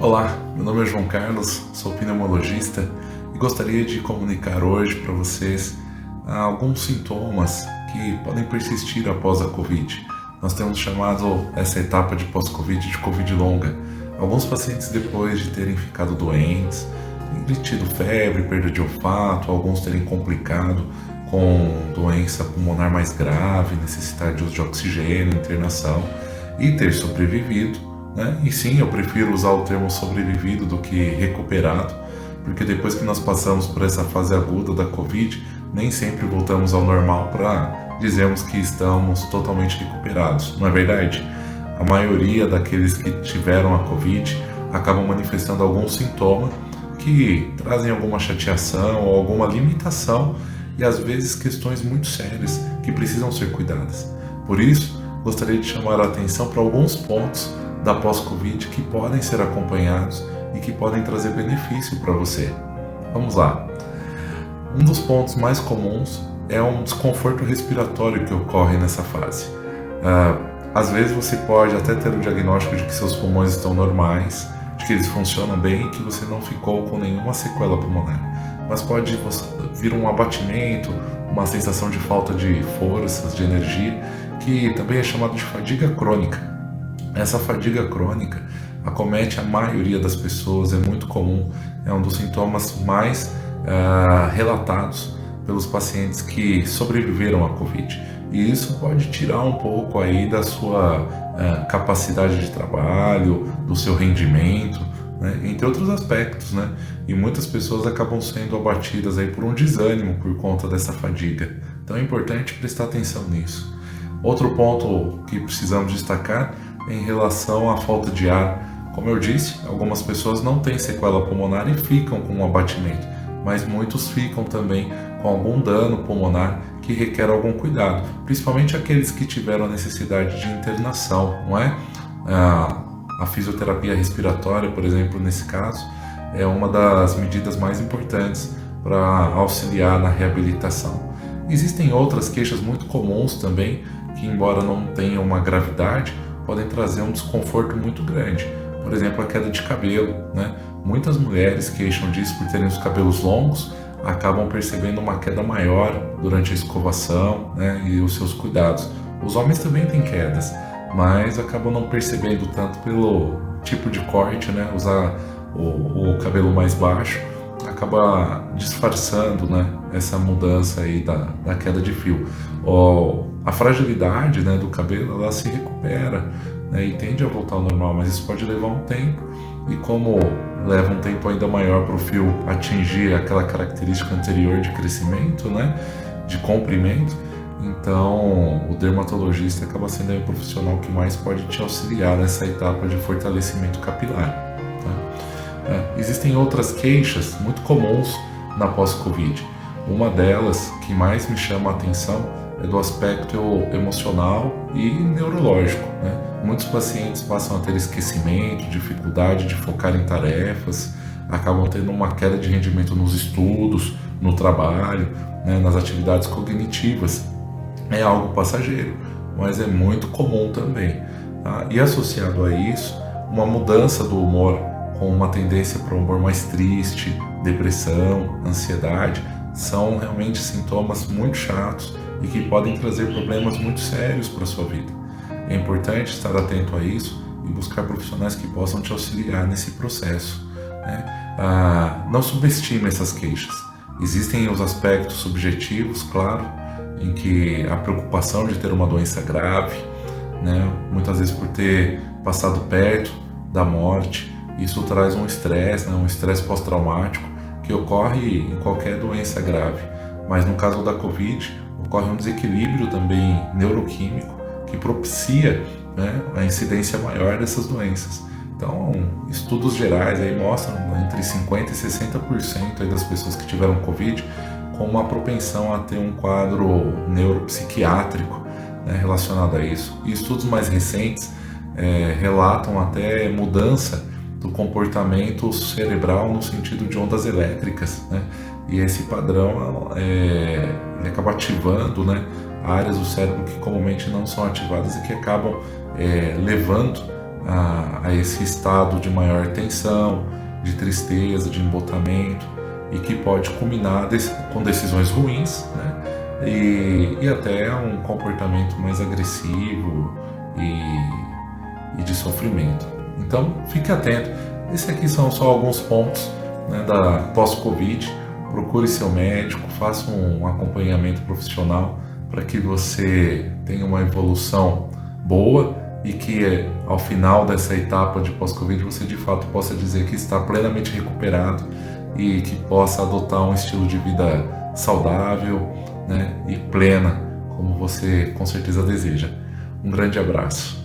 Olá, meu nome é João Carlos, sou pneumologista e gostaria de comunicar hoje para vocês alguns sintomas que podem persistir após a Covid. Nós temos chamado essa etapa de pós-Covid de Covid longa. Alguns pacientes, depois de terem ficado doentes, terem tido febre, perda de olfato, alguns terem complicado com doença pulmonar mais grave, necessitar de uso de oxigênio, internação e ter sobrevivido, né? E sim, eu prefiro usar o termo sobrevivido do que recuperado, porque depois que nós passamos por essa fase aguda da Covid, nem sempre voltamos ao normal para dizermos que estamos totalmente recuperados, não é verdade? A maioria daqueles que tiveram a Covid acabam manifestando algum sintoma que trazem alguma chateação ou alguma limitação e às vezes questões muito sérias que precisam ser cuidadas. Por isso, gostaria de chamar a atenção para alguns pontos da pós-Covid que podem ser acompanhados e que podem trazer benefício para você. Vamos lá. Um dos pontos mais comuns é um desconforto respiratório que ocorre nessa fase. Às vezes você pode até ter o diagnóstico de que seus pulmões estão normais, de que eles funcionam bem e que você não ficou com nenhuma sequela pulmonar. Mas pode vir um abatimento, uma sensação de falta de forças, de energia, que também é chamado de fadiga crônica. Essa fadiga crônica acomete a maioria das pessoas, é muito comum, é um dos sintomas mais relatados pelos pacientes que sobreviveram à Covid. E isso pode tirar um pouco aí da sua capacidade de trabalho, do seu rendimento, né, entre outros aspectos, né? E muitas pessoas acabam sendo abatidas aí por um desânimo por conta dessa fadiga. Então é importante prestar atenção nisso. Outro ponto que precisamos destacar é em relação à falta de ar. Como eu disse, algumas pessoas não têm sequela pulmonar e ficam com um abatimento, mas muitos ficam também com algum dano pulmonar que requer algum cuidado, principalmente aqueles que tiveram a necessidade de internação, não é? A fisioterapia respiratória, por exemplo, nesse caso, é uma das medidas mais importantes para auxiliar na reabilitação. Existem outras queixas muito comuns também, que embora não tenham uma gravidade, podem trazer um desconforto muito grande. Por exemplo, a queda de cabelo, né? Muitas mulheres queixam disso por terem os cabelos longos, acabam percebendo uma queda maior durante a escovação, né, e os seus cuidados. Os homens também têm quedas, mas acabam não percebendo tanto pelo tipo de corte, né? Usar o cabelo mais baixo acaba disfarçando, né, essa mudança aí da queda de fio. A fragilidade, né, do cabelo, ela se recupera, né, e tende a voltar ao normal, mas isso pode levar um tempo, e como leva um tempo ainda maior para o fio atingir aquela característica anterior de crescimento, né, de comprimento, então o dermatologista acaba sendo o profissional que mais pode te auxiliar nessa etapa de fortalecimento capilar. Existem outras queixas muito comuns na pós-Covid. Uma delas que mais me chama a atenção é do aspecto emocional e neurológico, né? Muitos pacientes passam a ter esquecimento, dificuldade de focar em tarefas, acabam tendo uma queda de rendimento nos estudos, no trabalho, né, nas atividades cognitivas. É algo passageiro, mas é muito comum também, tá? E associado a isso, uma mudança do humor, com uma tendência para um humor mais triste, depressão, ansiedade, são realmente sintomas muito chatos e que podem trazer problemas muito sérios para a sua vida. É importante estar atento a isso e buscar profissionais que possam te auxiliar nesse processo, né? Não subestime essas queixas. Existem os aspectos subjetivos, claro, em que a preocupação de ter uma doença grave, né, muitas vezes por ter passado perto da morte, isso traz um estresse, né, um estresse pós-traumático que ocorre em qualquer doença grave. Mas no caso da Covid, ocorre um desequilíbrio também neuroquímico que propicia, né, a incidência maior dessas doenças. Então, estudos gerais aí mostram entre 50% e 60% aí das pessoas que tiveram Covid com uma propensão a ter um quadro neuropsiquiátrico, né, relacionado a isso. E estudos mais recentes relatam até mudança do comportamento cerebral no sentido de ondas elétricas, né? E esse padrão ele acaba ativando, né, áreas do cérebro que comumente não são ativadas e que acabam levando a esse estado de maior tensão, de tristeza, de embotamento, e que pode culminar com decisões ruins, né? E até um comportamento mais agressivo e de sofrimento. Então, fique atento. Esses aqui são só alguns pontos, né, da pós-Covid. Procure seu médico, faça um acompanhamento profissional para que você tenha uma evolução boa e que ao final dessa etapa de pós-Covid você de fato possa dizer que está plenamente recuperado e que possa adotar um estilo de vida saudável, né, e plena, como você com certeza deseja. Um grande abraço.